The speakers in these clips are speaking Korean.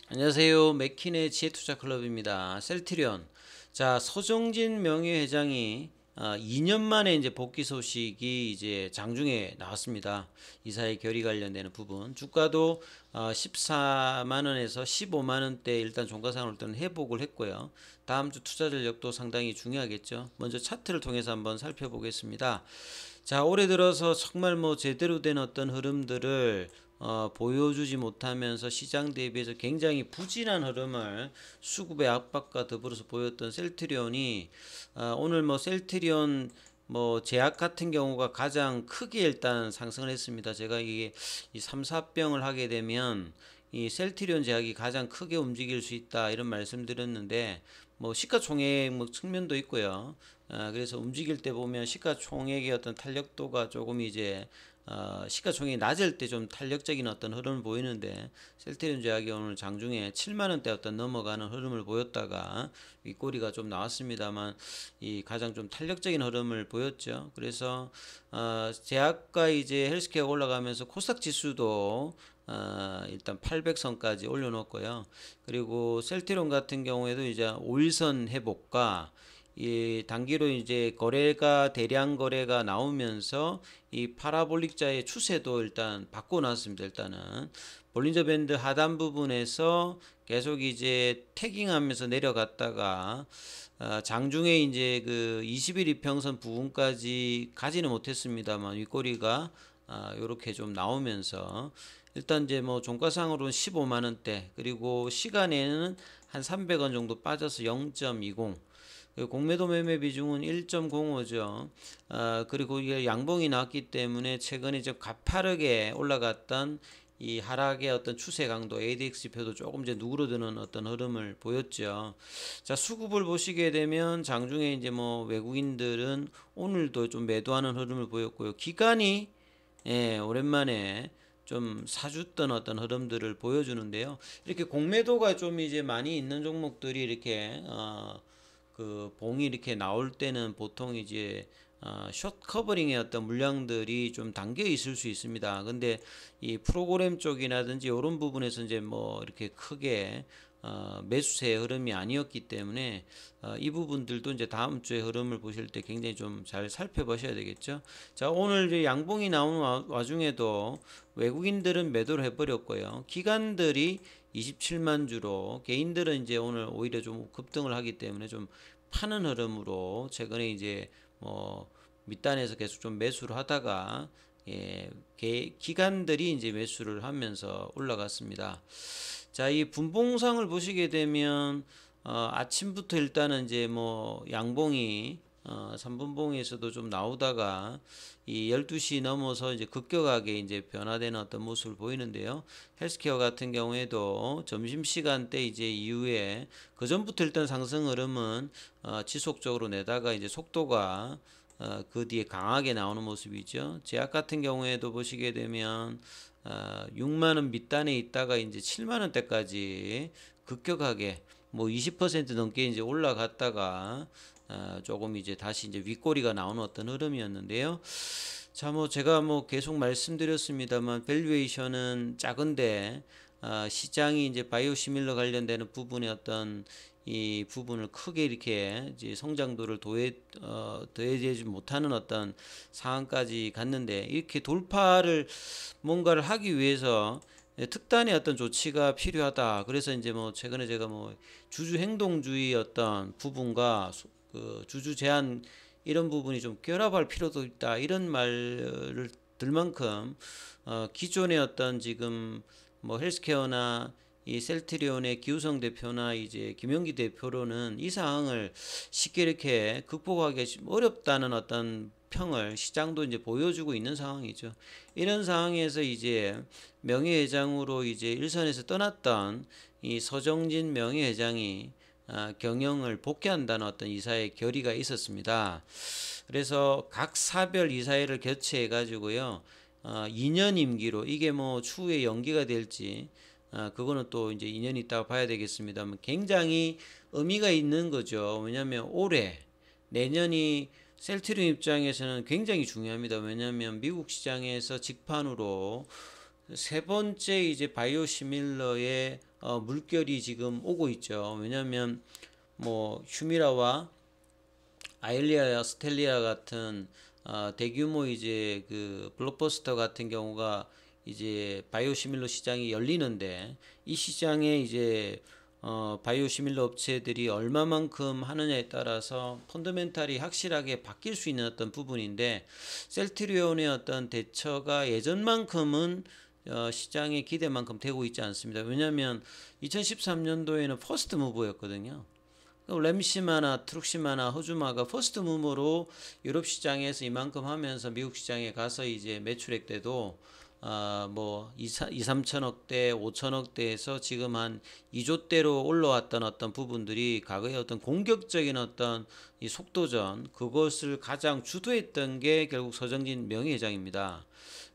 안녕하세요. 맥킨의 지혜투자클럽입니다. 셀트리온. 자, 서정진 명예회장이 2년 만에 이제 복귀 소식이 이제 장중에 나왔습니다. 이사의 결의 관련되는 부분. 주가도 14만 원에서 15만 원대 일단 종가상으로 일단 회복을 했고요. 다음 주 투자 전략도 상당히 중요하겠죠. 먼저 차트를 통해서 한번 살펴보겠습니다. 자, 올해 들어서 정말 뭐 제대로 된 어떤 흐름들을 보여주지 못하면서 시장 대비해서 굉장히 부진한 흐름을 수급의 압박과 더불어서 보였던 셀트리온이 오늘 뭐 셀트리온 뭐 제약 같은 경우가 가장 크게 일단 상승을 했습니다. 제가 이게 이 3, 4병을 하게 되면 이 셀트리온 제약이 가장 크게 움직일 수 있다 이런 말씀드렸는데 뭐 시가총액 뭐 측면도 있고요. 그래서 움직일 때 보면 시가총액의 어떤 탄력도가 조금 이제 시가총액이 낮을 때 좀 탄력적인 어떤 흐름을 보이는데 셀트리온 제약이 오늘 장중에 7만 원대 어떤 넘어가는 흐름을 보였다가 윗꼬리가 좀 나왔습니다만 이 가장 좀 탄력적인 흐름을 보였죠. 그래서 제약과 이제 헬스케어 올라가면서 코스닥 지수도 일단 800선까지 올려놓고요. 그리고 셀트리온 같은 경우에도 이제 5일선 회복과 이 단기로 이제 거래가 대량 거래가 나오면서 이 파라볼릭자의 추세도 일단 바꿔놨습니다. 일단은 볼린저 밴드 하단 부분에서 계속 이제 태깅하면서 내려갔다가 장중에 이제 그 20일 이평선 부분까지 가지는 못했습니다만 윗꼬리가 요렇게 좀 나오면서 일단 이제 뭐 종가상으로는 15만 원대 그리고 시간에는 한 300원 정도 빠져서 0.20 공매도 매매 비중은 1.05죠. 그리고 이게 양봉이 나왔기 때문에 최근에 좀 가파르게 올라갔던 이 하락의 어떤 추세 강도 ADX 표도 조금 이제 누그러드는 어떤 흐름을 보였죠. 자, 수급을 보시게 되면 장중에 이제 뭐 외국인들은 오늘도 좀 매도하는 흐름을 보였고요. 기관이 오랜만에 좀 사줬던 어떤 흐름들을 보여주는데요. 이렇게 공매도가 좀 이제 많이 있는 종목들이 이렇게 그 봉이 이렇게 나올 때는 보통 이제 숏 커버링의 어떤 물량들이 좀 담겨 있을 수 있습니다. 근데 이 프로그램 쪽이라든지 이런 부분에서 이제 뭐 이렇게 크게 매수세의 흐름이 아니었기 때문에 이 부분들도 이제 다음 주에 흐름을 보실 때 굉장히 좀 잘 살펴보셔야 되겠죠. 자, 오늘 이제 양봉이 나오는 와중에도 외국인들은 매도를 해버렸고요. 기관들이 27만 주로 개인들은 이제 오늘 오히려 좀 급등을 하기 때문에 좀 파는 흐름으로 최근에 이제 뭐 밑단에서 계속 좀 매수를 하다가 기관들이 이제 매수를 하면서 올라갔습니다. 자, 이 분봉상을 보시게 되면 아침부터 일단은 이제 뭐 양봉이 3분봉에서도 좀 나오다가 이 12시 넘어서 이제 급격하게 이제 변화되는 어떤 모습을 보이는데요. 헬스케어 같은 경우에도 점심시간 때 이제 이후에 그 전부터 일단 상승 흐름은 지속적으로 내다가 이제 속도가 그 뒤에 강하게 나오는 모습이죠. 제약 같은 경우에도 보시게 되면 6만원 밑단에 있다가 이제 7만원대까지 급격하게 뭐 20% 넘게 이제 올라갔다가 조금 이제 다시 이제 윗꼬리가 나오는 어떤 흐름이었는데요. 자, 뭐 제가 뭐 계속 말씀드렸습니다만 밸류에이션은 작은데 시장이 이제 바이오시밀러 관련되는 부분의 어떤 이 부분을 크게 이렇게 이제 성장도를 더해지지 못하는 어떤 상황까지 갔는데 이렇게 돌파를 뭔가를 하기 위해서 특단의 어떤 조치가 필요하다. 그래서 이제 뭐 최근에 제가 뭐 주주 행동주의 어떤 부분과 그 주주 제한 이런 부분이 좀 결합할 필요도 있다. 이런 말을 들 만큼 기존의 어떤 지금 뭐 헬스케어나 이 셀트리온의 기우성 대표나 이제 김영기 대표로는 이 상황을 쉽게 이렇게 극복하기 어렵다는 어떤 평을 시장도 이제 보여주고 있는 상황이죠. 이런 상황에서 이제 명예회장으로 이제 일선에서 떠났던 이 서정진 명예회장이 경영을 복귀한다는 어떤 이사의 결의가 있었습니다. 그래서 각 사별 이사회를 개최해 가지고요. 2년 임기로 이게 뭐 추후에 연기가 될지 그거는 또 이제 2년 있다가 봐야 되겠습니다만 굉장히 의미가 있는 거죠. 왜냐하면 올해 내년이 셀트리온 입장에서는 굉장히 중요합니다. 왜냐하면 미국 시장에서 직판으로 세 번째 이제 바이오시밀러의 물결이 지금 오고 있죠. 왜냐하면 뭐 휴미라와 아일리아와 스텔리아 같은 대규모 이제 그 블록버스터 같은 경우가 이제 바이오시밀러 시장이 열리는데, 이 시장에 이제 바이오시밀러 업체들이 얼마만큼 하느냐에 따라서 펀더멘탈이 확실하게 바뀔 수 있는 어떤 부분인데, 셀트리온의 어떤 대처가 예전만큼은 시장의 기대만큼 되고 있지 않습니다. 왜냐하면 2013년도에는 퍼스트 무브였거든요. 램시마나 트룩시마나 호주마가 퍼스트 무브로 유럽 시장에서 이만큼 하면서 미국 시장에 가서 이제 매출액 때도 뭐 2, 3천억대, 5천억대에서 지금 한 2조대로 올라왔던 어떤 부분들이 과거의 어떤 공격적인 어떤 이 속도전, 그것을 가장 주도했던 게 결국 서정진 명예회장입니다.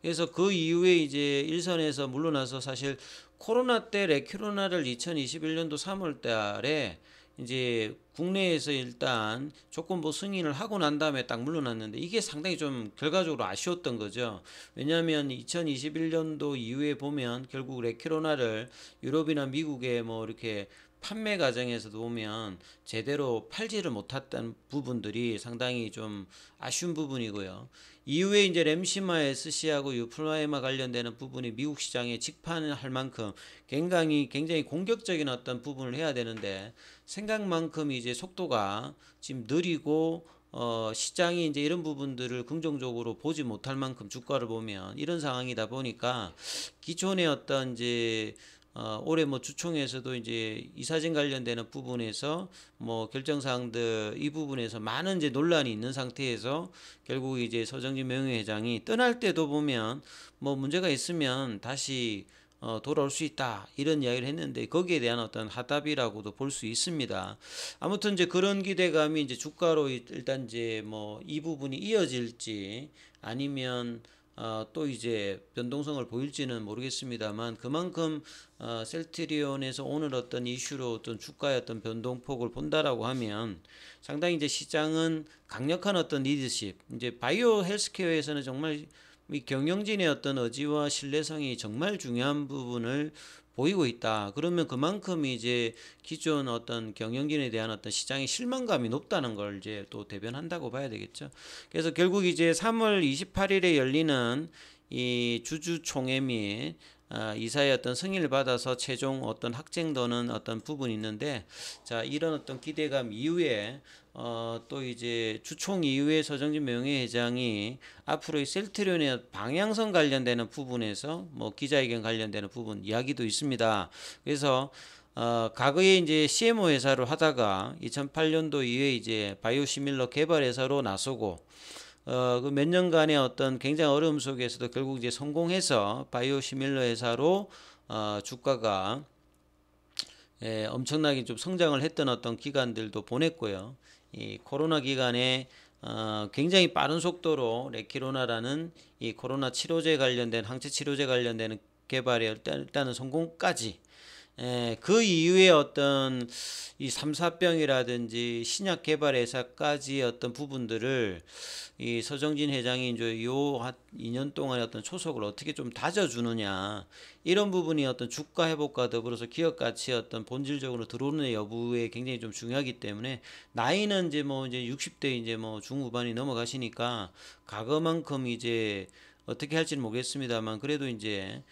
그래서 그 이후에 이제 일선에서 물러나서, 사실 코로나 때 레큐로나를 2021년도 3월 달에 이제 국내에서 일단 조건부 승인을 하고 난 다음에 딱 물러났는데, 이게 상당히 좀 결과적으로 아쉬웠던 거죠. 왜냐하면 2021년도 이후에 보면 결국 레키로나를 유럽이나 미국에 뭐 이렇게 판매 과정에서도 보면 제대로 팔지를 못했던 부분들이 상당히 좀 아쉬운 부분이고요. 이후에 이제 램시마 SC하고 유플라이마 관련되는 부분이 미국 시장에 직판할 만큼 굉장히 공격적인 어떤 부분을 해야 되는데, 생각만큼 이제 속도가 지금 느리고 시장이 이제 이런 부분들을 긍정적으로 보지 못할 만큼 주가를 보면 이런 상황이다 보니까, 기존의 어떤 이제 올해 뭐 주총에서도 이제 이사진 관련되는 부분에서 뭐 결정사항들 이 부분에서 많은 이제 논란이 있는 상태에서 결국 이제 서정진 명예회장이 떠날 때도 보면 뭐 문제가 있으면 다시 돌아올 수 있다 이런 이야기를 했는데, 거기에 대한 어떤 하답이라고도 볼 수 있습니다. 아무튼 이제 그런 기대감이 이제 주가로 일단 이제 뭐 이 부분이 이어질지 아니면 또 이제 변동성을 보일지는 모르겠습니다만, 그만큼 셀트리온에서 오늘 어떤 이슈로 어떤 주가의 어떤 변동폭을 본다라고 하면 상당히 이제 시장은 강력한 어떤 리더십, 이제 바이오 헬스케어에서는 정말 이 경영진의 어떤 의지와 신뢰성이 정말 중요한 부분을 보이고 있다. 그러면 그만큼 이제 기존 어떤 경영진에 대한 어떤 시장의 실망감이 높다는 걸 이제 또 대변한다고 봐야 되겠죠. 그래서 결국 이제 3월 28일에 열리는 이 주주총회 및 이사의 어떤 승인을 받아서 최종 어떤 확정되는 어떤 부분이 있는데, 자, 이런 어떤 기대감 이후에 또 이제 주총 이후에 서정진 명예회장이 앞으로의 셀트리온의 방향성 관련되는 부분에서 뭐 기자회견 관련되는 부분 이야기도 있습니다. 그래서 과거에 이제 CMO 회사를 하다가 2008년도 이후에 이제 바이오시밀러 개발 회사로 나서고 그 몇 년간의 어떤 굉장히 어려움 속에서도 결국 이제 성공해서 바이오시밀러 회사로 주가가 엄청나게 좀 성장을 했던 어떤 기간들도 보냈고요. 이 코로나 기간에 굉장히 빠른 속도로 레키로나라는 이 코로나 치료제 관련된 항체 치료제 관련되는 개발에 일단은 성공까지, 그 이후에 어떤 이 3, 4병이라든지 신약 개발 회사까지 어떤 부분들을 이 서정진 회장이 이제 요 한 2년 동안의 어떤 초석을 어떻게 좀 다져주느냐, 이런 부분이 어떤 주가 회복과 더불어서 기업 가치의 어떤 본질적으로 들어오는 여부에 굉장히 좀 중요하기 때문에, 나이는 이제 뭐 이제 60대 이제 뭐 중후반이 넘어가시니까 과거만큼 이제 어떻게 할지는 모르겠습니다만, 그래도 이제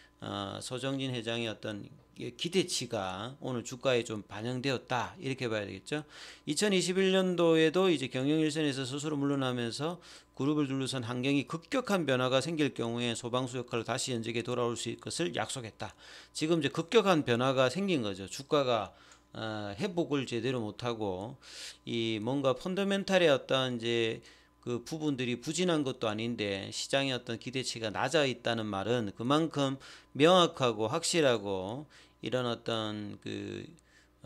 서정진 회장의 어떤 기대치가 오늘 주가에 좀 반영되었다 이렇게 봐야 되겠죠. 2021년도에도 이제 경영 일선에서 스스로 물러나면서 그룹을 둘러싼 환경이 급격한 변화가 생길 경우에 소방수 역할로 다시 현직에 돌아올 수 있을 것을 약속했다. 지금 이제 급격한 변화가 생긴 거죠. 주가가 회복을 제대로 못하고 이 뭔가 펀더멘탈의 어떤 이제 그 부분들이 부진한 것도 아닌데 시장의 어떤 기대치가 낮아 있다는 말은 그만큼 명확하고 확실하고 이런 어떤 그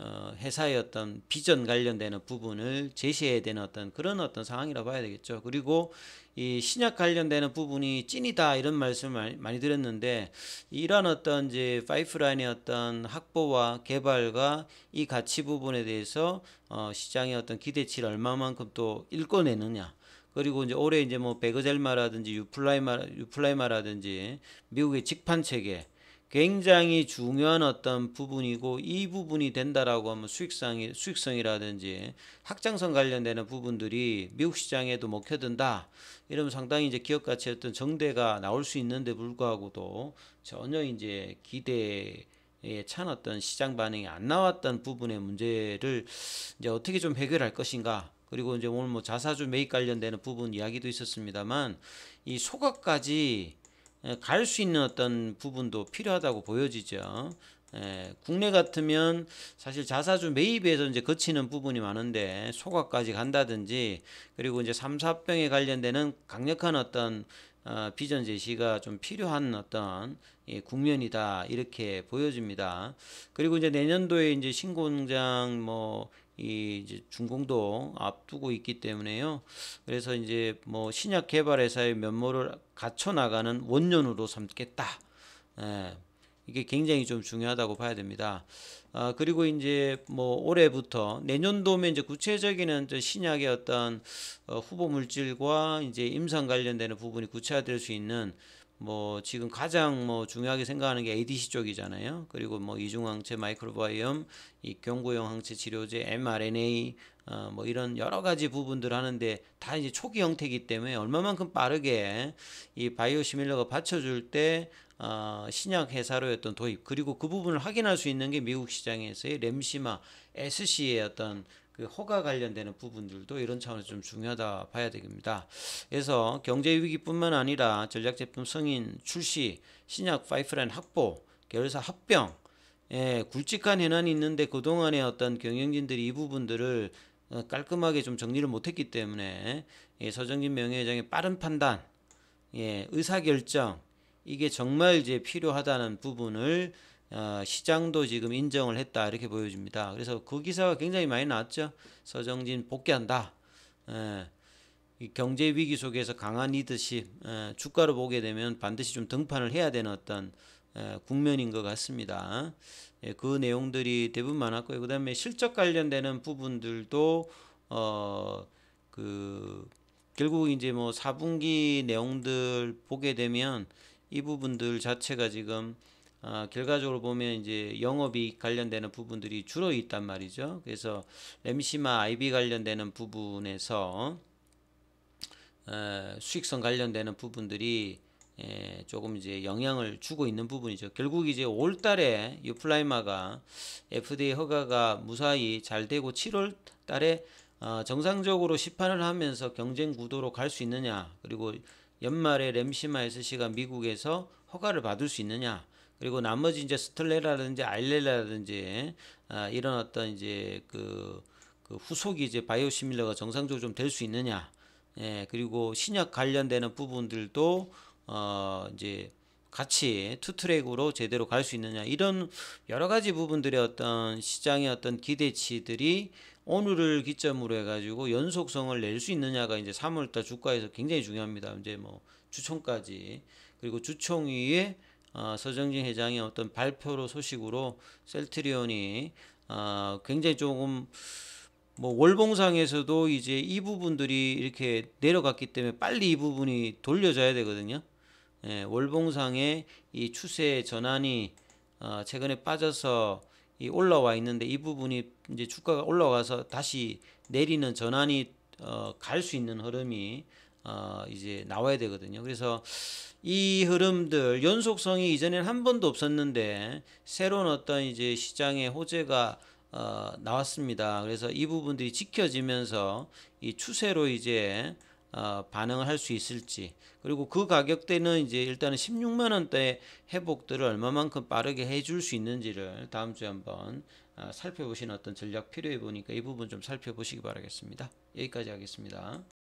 회사의 어떤 비전 관련되는 부분을 제시해야 되는 어떤 그런 어떤 상황이라고 봐야 되겠죠. 그리고 이 신약 관련되는 부분이 찐이다 이런 말씀을 많이 드렸는데, 이런 어떤 이제 파이프라인의 어떤 확보와 개발과 이 가치 부분에 대해서 시장의 어떤 기대치를 얼마만큼 또 읽어내느냐. 그리고 이제 올해 이제 뭐 베그젤마라든지 유플라이마라든지 미국의 직판 체계 굉장히 중요한 어떤 부분이고, 이 부분이 된다라고 하면 수익성이라든지 확장성 관련되는 부분들이 미국 시장에도 먹혀든다. 이러면 상당히 이제 기업 가치의 어떤 정대가 나올 수 있는데 불구하고도 전혀 이제 기대에 찬 어떤 시장 반응이 안 나왔던 부분의 문제를 이제 어떻게 좀 해결할 것인가. 그리고 이제 오늘 뭐 자사주 매입 관련되는 부분 이야기도 있었습니다만, 이 소각까지 갈 수 있는 어떤 부분도 필요하다고 보여지죠. 국내 같으면 사실 자사주 매입에서 이제 거치는 부분이 많은데 소각까지 간다든지, 그리고 이제 3, 4병에 관련되는 강력한 어떤 비전 제시가 좀 필요한 어떤 국면이다, 이렇게 보여집니다. 그리고 이제 내년도에 이제 신공장 이 이제 준공도 앞두고 있기 때문에요. 그래서 이제 뭐 신약 개발 회사의 면모를 갖춰 나가는 원년으로 삼겠다. 이게 굉장히 좀 중요하다고 봐야 됩니다. 그리고 이제 뭐 올해부터 내년도면 이제 구체적인 신약의 어떤 후보 물질과 이제 임상 관련되는 부분이 구체화될 수 있는, 뭐 지금 가장 뭐 중요하게 생각하는 게 ADC 쪽이잖아요. 그리고 뭐 이중항체, 마이크로바이옴, 이 경구용 항체 치료제, mRNA, 뭐 이런 여러 가지 부분들 하는데 다 이제 초기 형태이기 때문에 얼마만큼 빠르게 이 바이오 시밀러가 받쳐줄 때 신약 회사로의 어떤 도입, 그리고 그 부분을 확인할 수 있는 게 미국 시장에서의 렘시마, SC의 어떤 그 허가 관련되는 부분들도 이런 차원에서 좀 중요하다 봐야 됩니다. 그래서 경제 위기뿐만 아니라 전략 제품 승인, 출시, 신약 파이프라인 확보, 계열사 합병, 굵직한 현안이 있는데 그동안의 어떤 경영진들이 이 부분들을 깔끔하게 좀 정리를 못했기 때문에 서정진 명예회장의 빠른 판단, 의사결정, 이게 정말 이제 필요하다는 부분을 시장도 지금 인정을 했다, 이렇게 보여집니다. 그래서 그 기사가 굉장히 많이 나왔죠. 서정진 복귀한다. 이 경제 위기 속에서 강한 리더십, 주가로 보게 되면 반드시 좀 등판을 해야 되는 어떤 국면인 것 같습니다. 그 내용들이 대부분 많았고요. 그다음에 실적 관련되는 부분들도 결국 이제 뭐 4분기 내용들 보게 되면 이 부분들 자체가 지금 결과적으로 보면 이제 영업이익 관련되는 부분들이 줄어 있단 말이죠. 그래서 렘시마 IB 관련되는 부분에서 수익성 관련되는 부분들이 조금 이제 영향을 주고 있는 부분이죠. 결국 이제 5월달에 유플라이마가 FDA 허가가 무사히 잘 되고 7월달에 정상적으로 시판을 하면서 경쟁 구도로 갈 수 있느냐, 그리고 연말에 렘시마 SC가 미국에서 허가를 받을 수 있느냐, 그리고 나머지 이제 스텔라라든지 아일렐라라든지 이런 어떤 이제 그 후속이 이제 바이오시밀러가 정상적으로 좀 될 수 있느냐, 그리고 신약 관련되는 부분들도 이제 같이 투트랙으로 제대로 갈 수 있느냐, 이런 여러 가지 부분들의 어떤 시장의 어떤 기대치들이 오늘을 기점으로 해가지고 연속성을 낼 수 있느냐가 이제 3월달 주가에서 굉장히 중요합니다. 이제 뭐 주총까지, 그리고 주총위에 서정진 회장의 어떤 발표로 소식으로 셀트리온이 굉장히 조금 뭐 월봉상에서도 이제 이 부분들이 이렇게 내려갔기 때문에 빨리 이 부분이 돌려져야 되거든요. 월봉상의 이 추세 전환이 최근에 빠져서 올라와 있는데, 이 부분이 이제 주가가 올라가서 다시 내리는 전환이 갈 수 있는 흐름이 이제 나와야 되거든요. 그래서 이 흐름들 연속성이 이전에는 한 번도 없었는데 새로운 어떤 이제 시장의 호재가 나왔습니다. 그래서 이 부분들이 지켜지면서 이 추세로 이제 반응을 할 수 있을지, 그리고 그 가격대는 이제 일단은 16만 원대 회복들을 얼마만큼 빠르게 해줄 수 있는지를 다음 주에 한번 살펴보시는 어떤 전략 필요해 보니까 이 부분 좀 살펴보시기 바라겠습니다. 여기까지 하겠습니다.